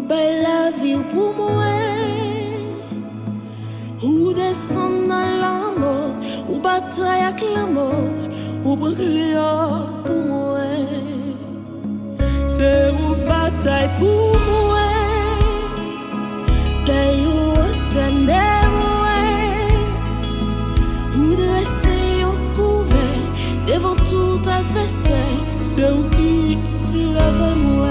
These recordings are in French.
belle la vie pour moi. Ou descendre dans la mort, ou bataille avec la mort, ou brûler pour moi. C'est ou bataille pour moi. D'ailleurs, c'est moi. Ou dresser au couvert devant tout adversaire. C'est où qui lève moi.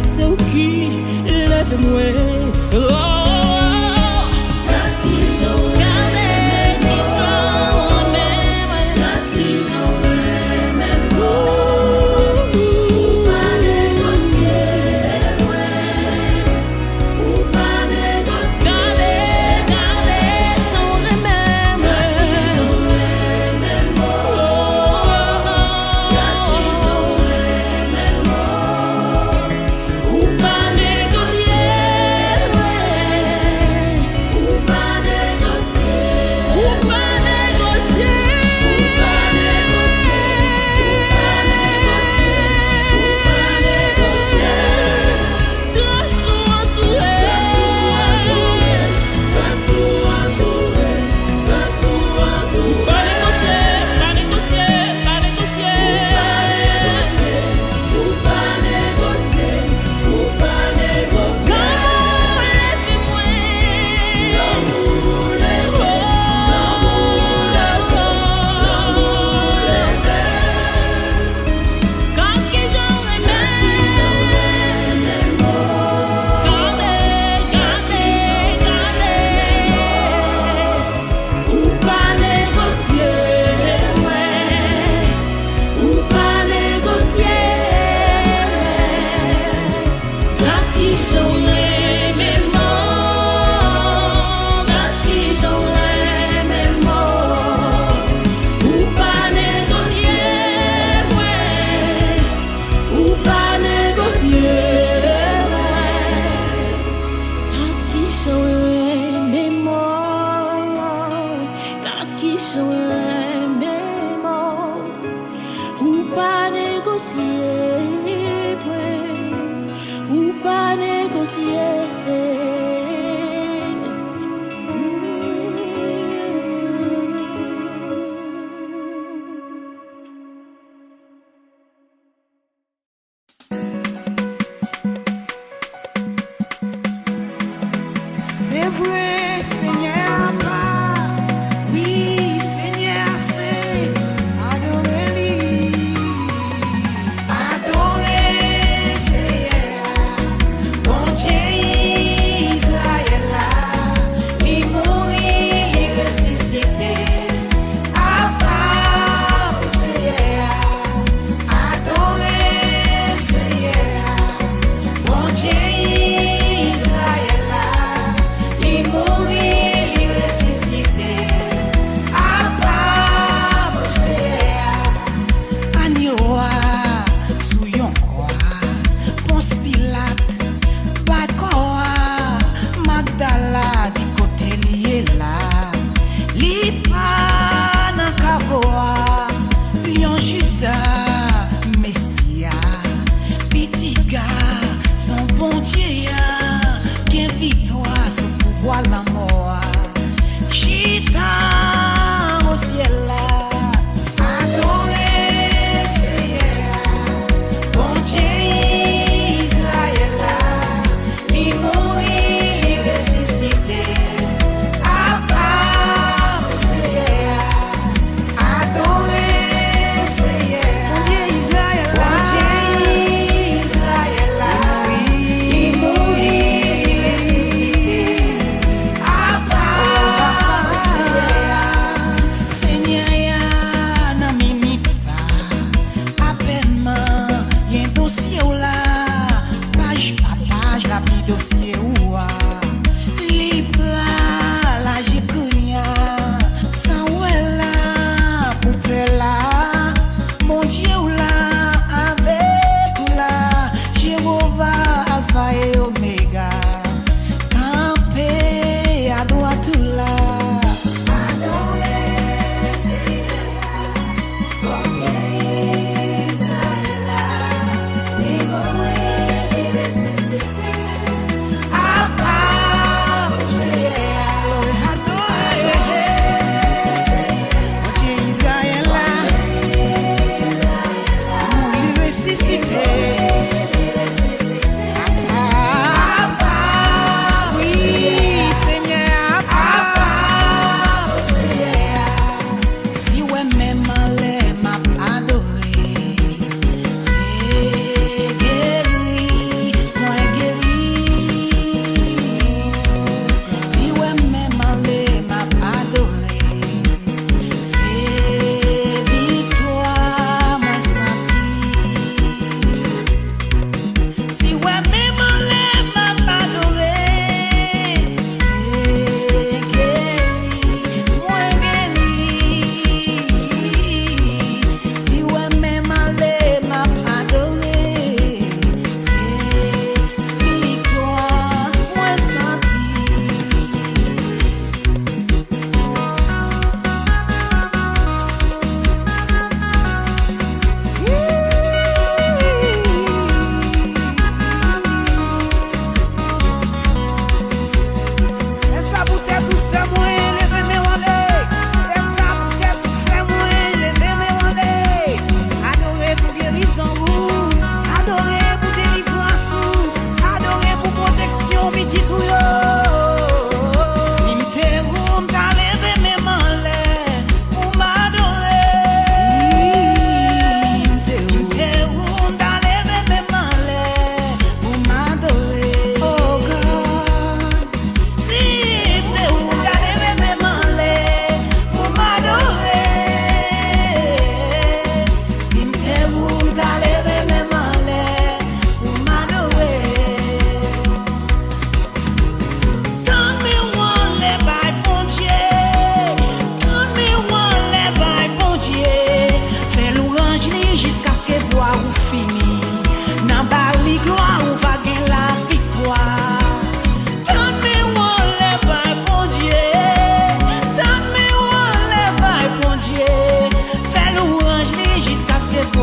C'est où qui lève-moi. Ou pas négocier. C'est vrai, Seigneur, oui, Seigneur, c'est adorer-lui. Adorer, Seigneur, bon Dieu.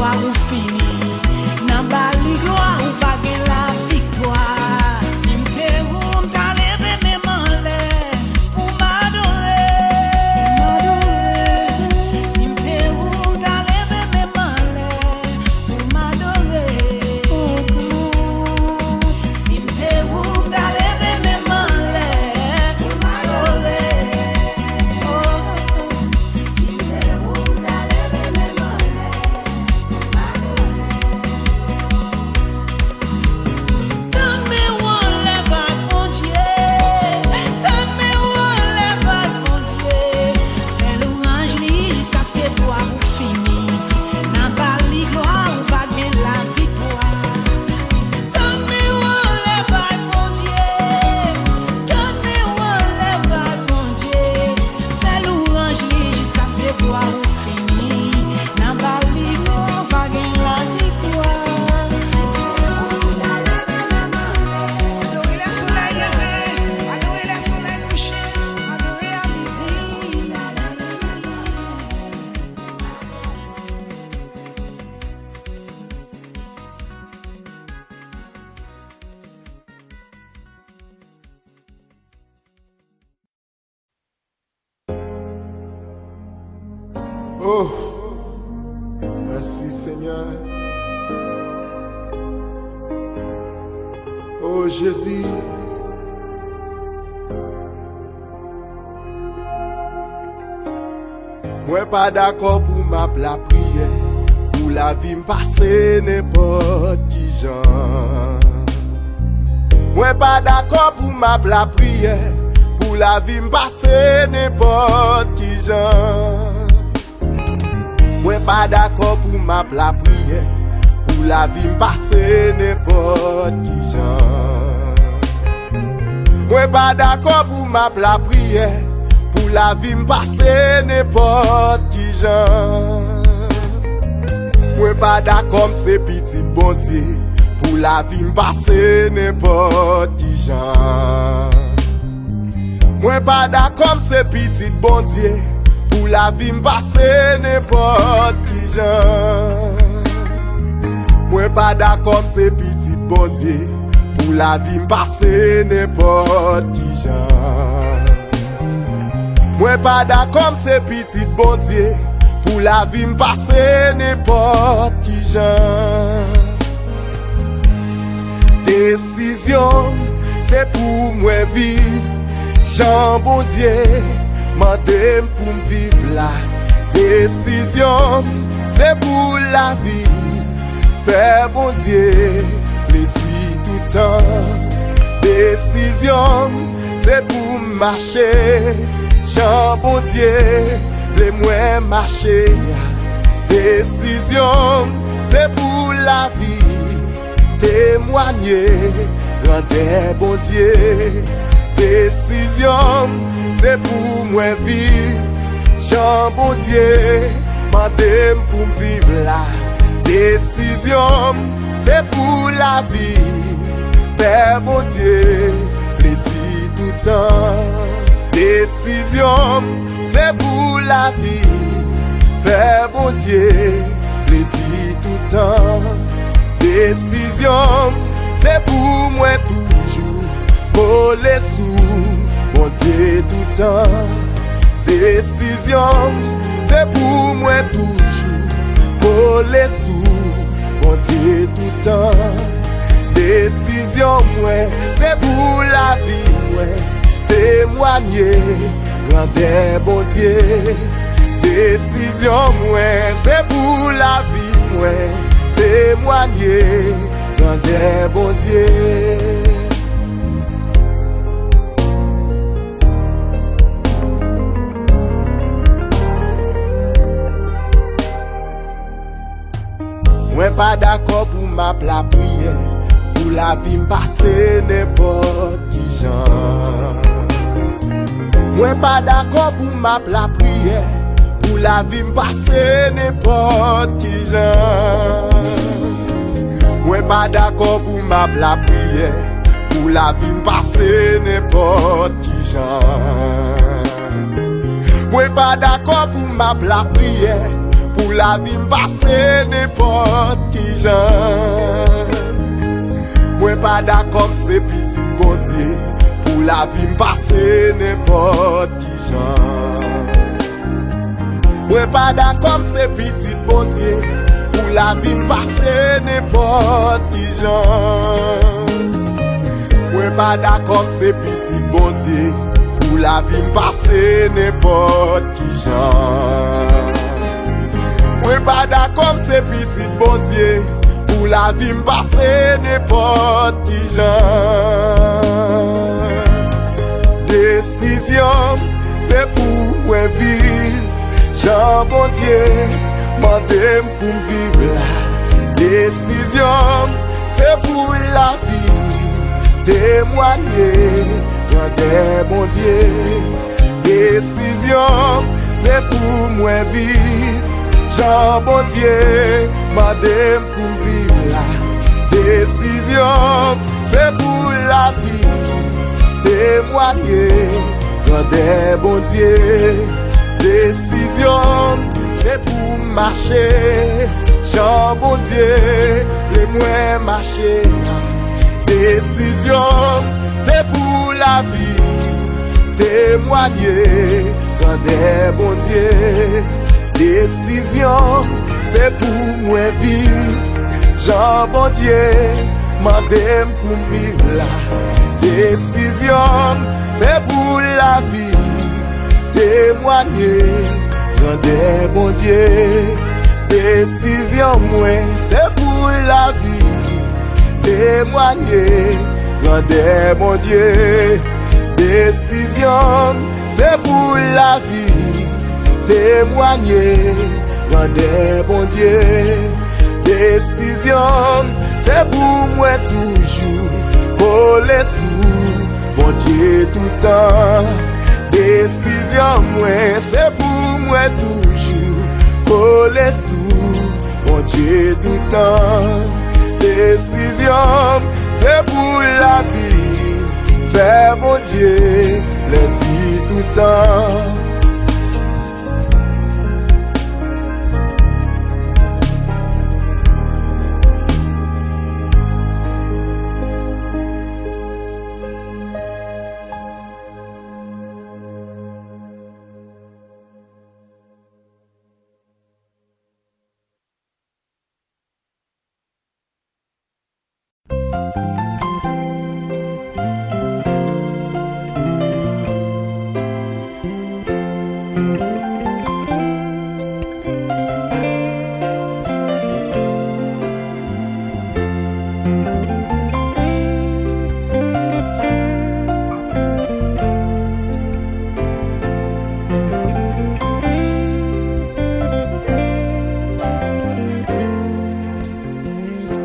espoir ou fini. Nan bali gloire ou va gen la victoire. Si m'te ou m'ta levé mes mains l'air pour m'adorer. Si m'te ou m'ta levé mes mains l'air pour m'adorer. Si m'te ou m'ta levé mes mains l'air pour m'adorer. Si m'te ou m'ta levé mes mains l'air pour m'adorer. Donne-moi one les bagues, mon Dieu. Donne-moi one les bagues, mon Dieu. Fais l'orange li jusqu'à ce que gloire ou fini. Nan bali gloire ou va gen la victoire. Donne-moi one les bagues, mon Dieu. Donne-moi one les bagues, mon Dieu. Fais l'orange li jusqu'à ce que gloire ou fini. Nan bali gloire ou va gen la victoire. Adorer le soleil levé, adorer le soleil couché, adorer à midi. Oh, merci Seigneur. Oh Jésus. Moi pas d'accord pour ma la prière. Pour la vie m'passer n'importe qui genre. Moi pas d'accord pour ma la prière. Pour la vie m'passer n'importe qui genre. Moi pas d'accord pour ma la prière. Pour la vie m'passer n'importe qui genre. Moi pas d'accord pour ma la prière. Pour la vie m'passer n'importe qui genre. Moi pas d'accord c'est petit bon Dieu. Pour la vie m'passer n'importe qui genre. Moi pas d'accord c'est petit bon Dieu. Pour la vie m'passer n'importe qui genre. Moi pas d'accord c'est petit bon Dieu. Pour la vie m'passer n'importe qui genre. Moi pas d'accord c'est petit bon Dieu. Pour la vie m'passer n'importe qui genre. Décision c'est pour moi vivre. Jean bon Dieu mandem pour vivre la. Décision c'est pour la vie. Faire bon Dieu plaisir tout le temps. Décision c'est pour marcher. Jean bon Dieu les moins marcher. Décision c'est pour la vie. Témoigner rendre bon Dieu. Décision c'est pour moi vivre. Jean bon Dieu mandem pour vivre là. Décision c'est pour la vie. Faire bon Dieu plaisir tout le temps. Décision c'est pour la vie. Faire bon Dieu plaisir tout le temps. Décision c'est pour moi toujours. Pour les sous bon Dieu tout le temps. Décision c'est pour moi toujours. Pour les sous bon Dieu tout le temps. Décision moi c'est pour la vie moi. Témoigner rendre bon Dieu. Décision moi c'est pour la vie moi. Témoigner rendre bon Dieu. Moi pas d'accord pour ma la prière. Pour la vie m'passer n'importe qui genre. Moi pas d'accord pour ma la prière. Pour la vie m'passer n'importe qui genre. Moi pas d'accord pour ma la prière. Pour la vie m'passer n'importe qui genre. Moi pas d'accord pour ma la prière. pour la vie m'passer n'importe qui j'en. Moi pas d'accord c'est petit bon Dieu, pour la vie m'passer n'importe qui j'en. Moi pas d'accord c'est petit bon Dieu, pour la vie m'passer n'importe qui j'en. Moi pas d'accord c'est petit bon Dieu, pour la vie m'passer n'importe qui j'en. Moi pas d'accord c'est petit bon Dieu, pour la vie m'passer n'importe qui j'en. Décision c'est pour moi vivre, Jean bon Dieu mandem pour vivre la. Décision c'est pour la vie, témoigner grandeur bon Dieu. Décision c'est pour moi vivre, Jean bon Dieu mandem pour vivre la. Décision c'est pour la vie, témoigner grandeur bon Dieu. Décision c'est pour marcher, Jean bon Dieu les moins marcher. Décision c'est pour la vie, témoigner grandeur bon Dieu. Décision c'est pour moi vivre, Jean bon Dieu mandem pour vivre la. Décision c'est pour la vie, témoigner grandeur bon Dieu. Décision moi c'est pour la vie, témoigner grandeur bon Dieu. Décision c'est pour la vie, témoigner grandeur bon Dieu. Décision c'est pour moi toujours coller sous bon Dieu tout le temps. Décision moi c'est pour moi toujours coller sous bon Dieu tout le temps. Décision c'est pour la vie, faire bon Dieu plaisir tout le temps.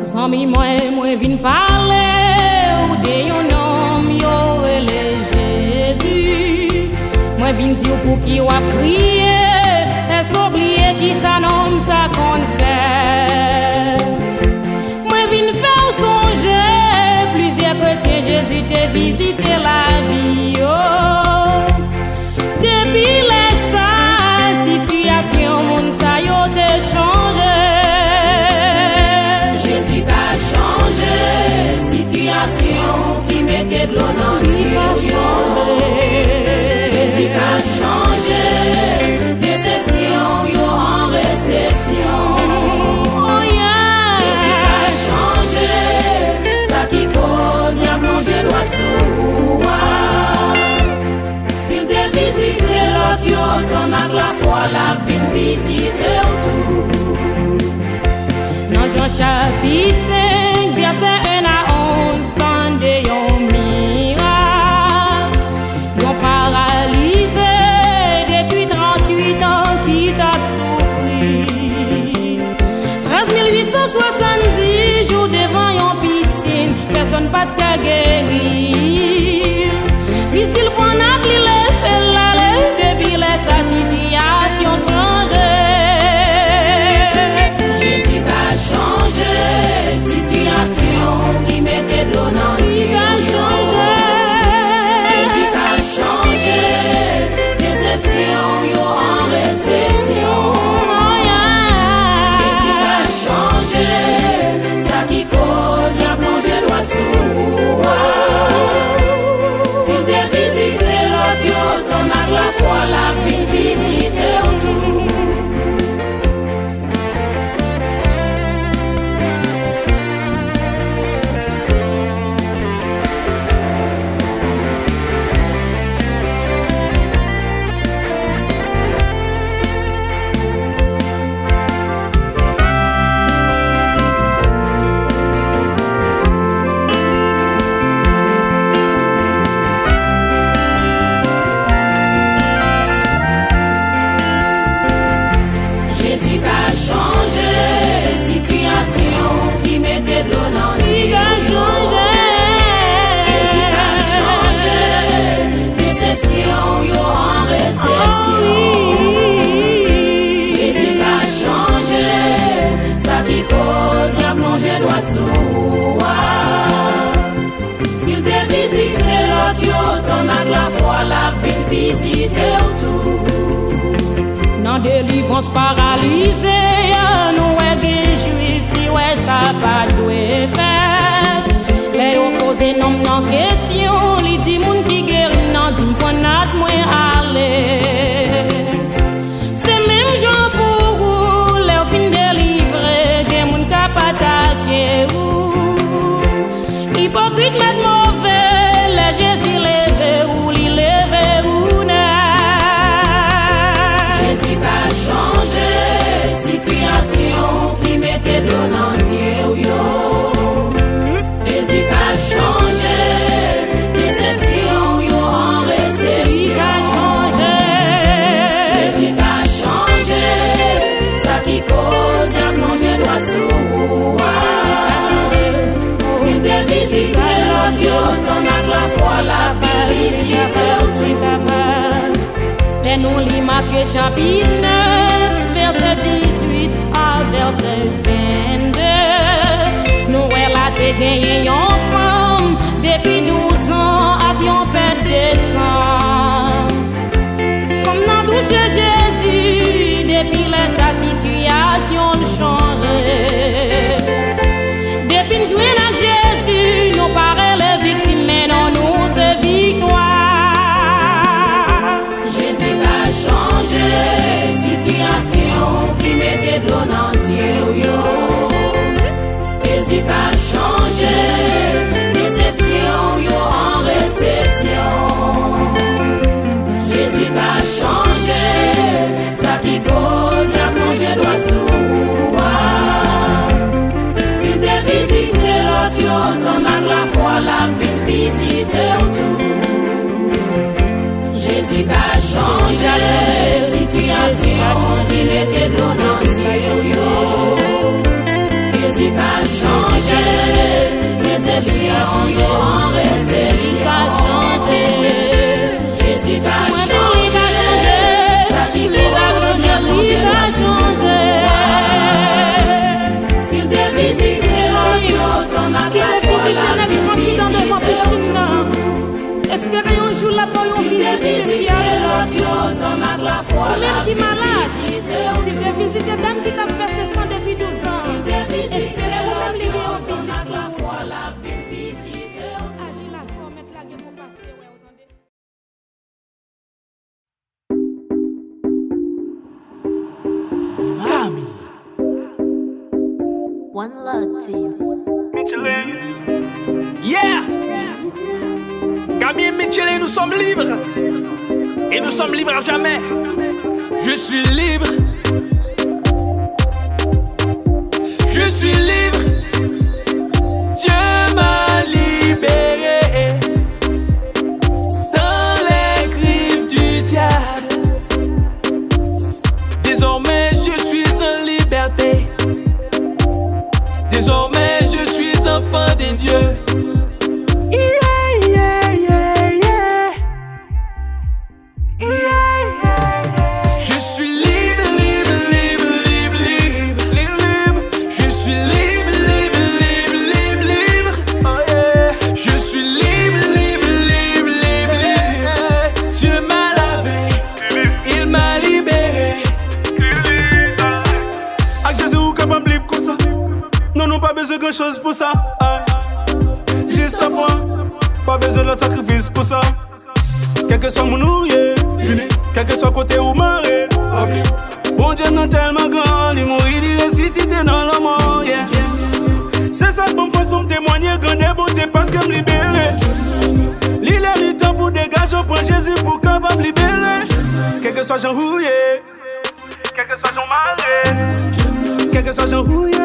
Zami moi vin parler ou de yon nom yo rele Jésus. Moi vin dire pour qui ou a crier, est-ce qu'oublier qui sa nom ça qu'on fait. Moi vin faire songer plusieurs chrétiens Jésus te visité la vie. Oh. Depuis les sa situation moun sa yo te changé. Situation qui mettait de l'eau dans le Jésus a changé, déception yo en réception. Oh yeah. Jésus a changé, ça qui cause y a plongé droit sous. S'il te visite l'autre yo, ton avec la foi la vie visiter tout. Dans Jean chapitre 5, verset 1 à 11, pendez yon miracle, yon paralysé depuis 38 ans qui t'a souffri. 13 870 jours devant yon piscine, personne pas t'a guéri. Puis-il prend notre lit, le fait l'aller, depuis là sa situation changée. Jésus t'a changé, situation qui mettait de l'eau dans le ciel. Jésus t'a changé, déception yo en réception. Oh yeah. France paralysée, nous des juifs qui ouais ça pas doué faire. Les opposés non non question, li di moun qui guéri non di point nat moins aller. C'est même gens pour vous, les fin délivrer, des moun ka pas attaquer ou. Hypocrite met mauvais, les Jésus levé ou li levé ou n'a. Jésus a changé situation qui mettait de l'ancien yo. Jésus a changé déception yo en réception. Jésus a changé ça qui cause à manger droit sous. Si t'es visité l'audio, t'en as la foi la visite tout. Les nous lit Matthieu chapitre 9, verset 18 à verset 22. Nous la te gagné en femme depuis 12 ans à qui on perd des sang. Femme n'a touché Jésus depuis sa situation changé. Depuis nous jouer avec Jésus, nous paraît les victimes mais non nous c'est victoire. Situation qui mettait de l'eau dans les yeux. Jésus a changé, déception yo en réception. Jésus a changé, ça qui cause à manger droit sous. Si t'es visité l'autre, t'en as la foi, la vie visiter tout. Jésus a changé, situation qui mettait de l'eau dans les yeux. Jésus a changé, déception yo en réception. Jésus a changé, ça qui cause à manger droit sous. S'il te visite l'autre, t'en as la foi, la vie visiter tout. Espérez un jour la paix, on vit spécial. Ou même qui malade, si tu visites dame qui t'a versé sang depuis 12 ans, espérez ou même les gens visite la foi, la visite. Agir la foi, mettre la gueule pour passer, ouais, Kami. One Love Team. Yeah! Camille et Michelin, nous sommes libres. Et nous sommes libres à jamais. Je suis libre. Je suis libre. Dieu m'a libéré dans les griffes du diable. Désormais, je suis en liberté. Désormais, je suis enfant des dieux. Chose pour ça, juste la foi, pas besoin de sacrifice pour ça. Quel que soit mon ouïe, quel que soit côté ou marée, bon Dieu non tellement grand, il mourit, il ressuscité dans la mort. Yeah. C'est ça bon point pour me témoigner, grand bon Dieu parce qu'il me libère. L'île est le temps pour dégager, prends Jésus pour capable libérer. Quel que soit Jean Rouillé, quel que soit Jean Maré, quel que soit Jean Rouillé.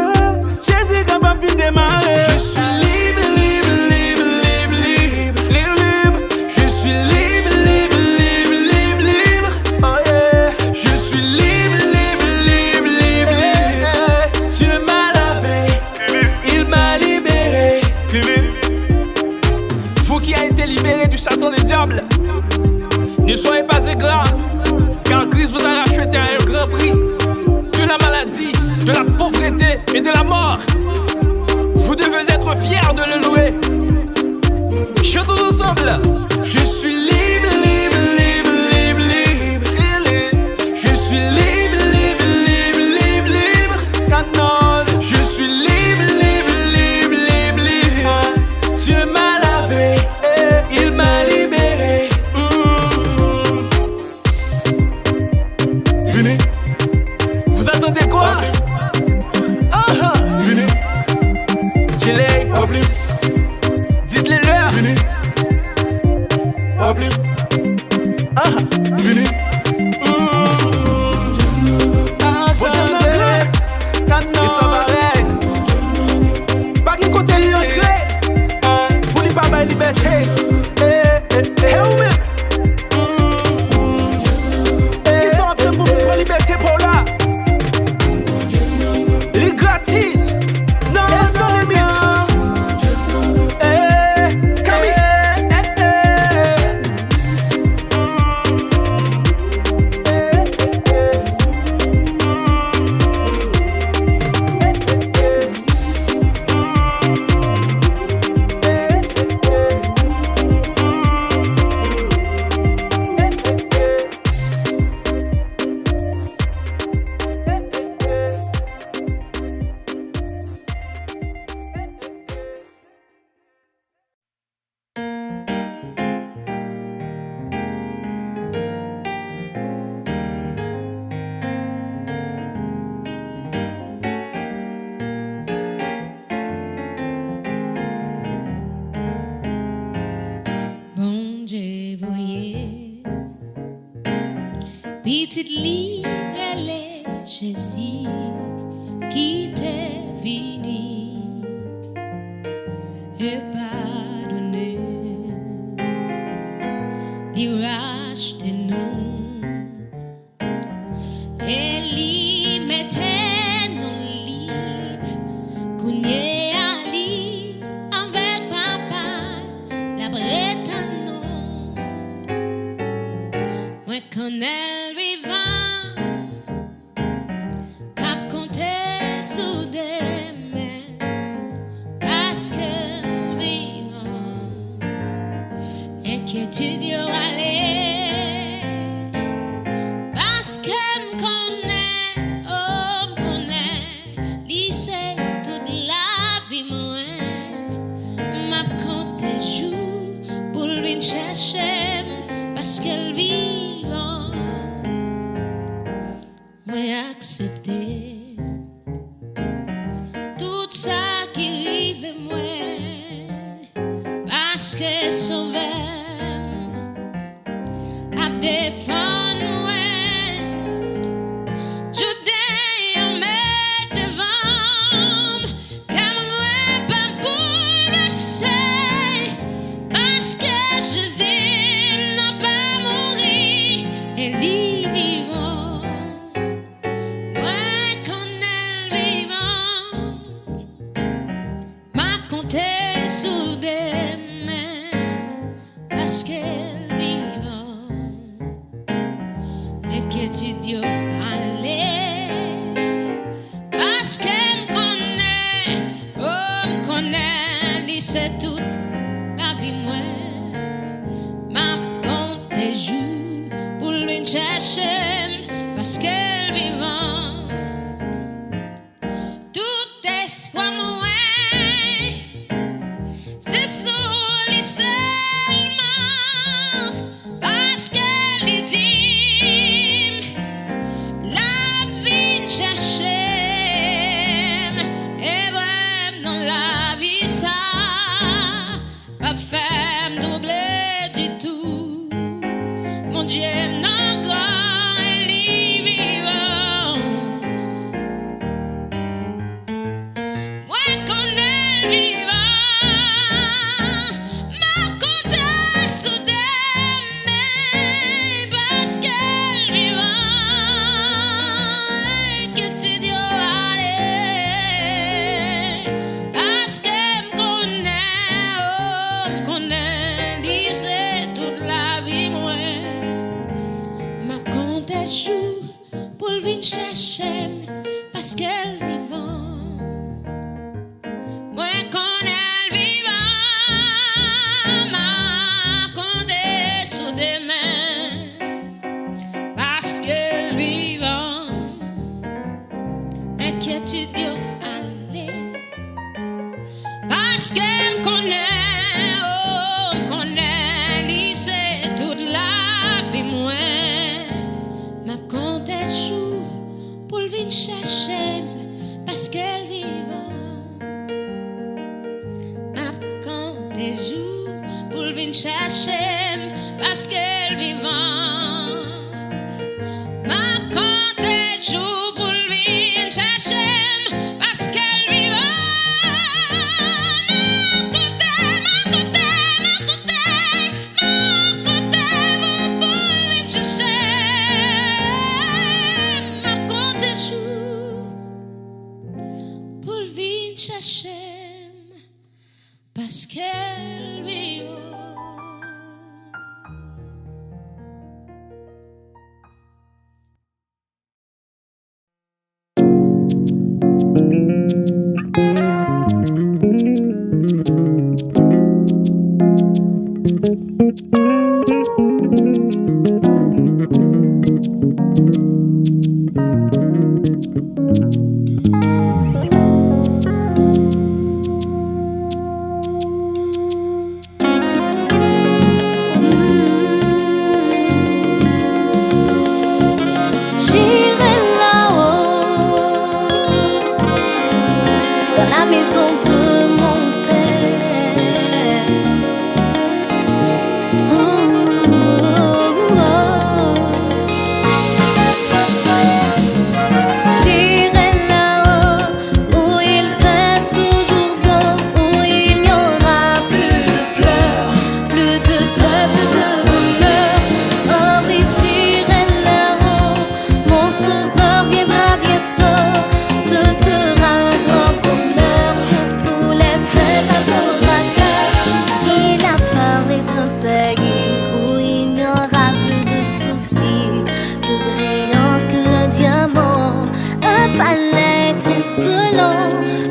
Jésus capable de démarrer. Je suis libre, libre, libre, libre, libre, libre, libre. Je suis libre, libre, libre, libre, libre. Oh yeah. Je suis libre, libre, libre, libre, libre. Dieu m'a lavé, il m'a libéré. Vous qui avez été libérés du Satan des diables, ne soyez pas ingrats, car Christ vous a racheté à un grand prix. De la maladie, de la pauvreté et de la mort. Vous devez être fiers de le louer. Chantons ensemble. Je suis libre, libre, libre, libre, libre, libre. Je suis libre, libre, Appelez. Dites-les leur. Vini. Appelez. Vini. Et ça va. Pas qui côté lui entrer. Pour lui pas ma liberté. Et où même? Qui sont en train pour vivre la liberté pour là? Les gratis. Non, sans limite. Bon Dieu, voyez, petite lit, elle est Jessie qui t'est venu et pardonné, lui racheter nous et lui mettait nous libre, qu'on y allé avec papa, la Bretagne. Moi quand elle vivant, m'a compté sous des mains, parce qu'elle vivant et qu'étudie aller, parce qu'elle me connaît, oh me connaît, lycée toute la vie moi, m'a compté jour pour lui chercher, parce qu'elle vit. Moi accepter tout ça qui arrive moi, parce que sauver à défendre moi, je défends me devant, comme moi pas bouleversé, parce que je aime n'a pas mourir et lui vivant. Sous des mains, parce qu'elle vivant et qu'étudie aller, parce qu'elle me connaît, oh me connaît, lycée toute la vie moi, m'a compté jour pour lui chercher, parce qu'elle vivant, tout espoir moi. C'est solide seulement parce qu'elle dit la vie cherche et bref dans la vie ça pas faire doubler du tout. Mon Dieu n'a grand et lui vivant. Moi qu'on est vivant. Pour le chercher parce qu'elle vivant. Moi quand elle vivant, m'a compté sous des mains parce qu'elle vivant. Inquiétude yo aller parce qu'elle me connaît, oh me connaît, lycée toute la vie moi. M'a compté jour pour le chercher parce qu'elle vivant. des jours pour venir chercher parce qu'elle vivant. Ma compte des jours pour venir chercher parce qu'elle vivant. Parce qu'elle vit.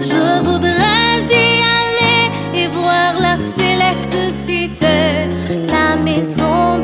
Je voudrais y aller et voir la céleste cité, la maison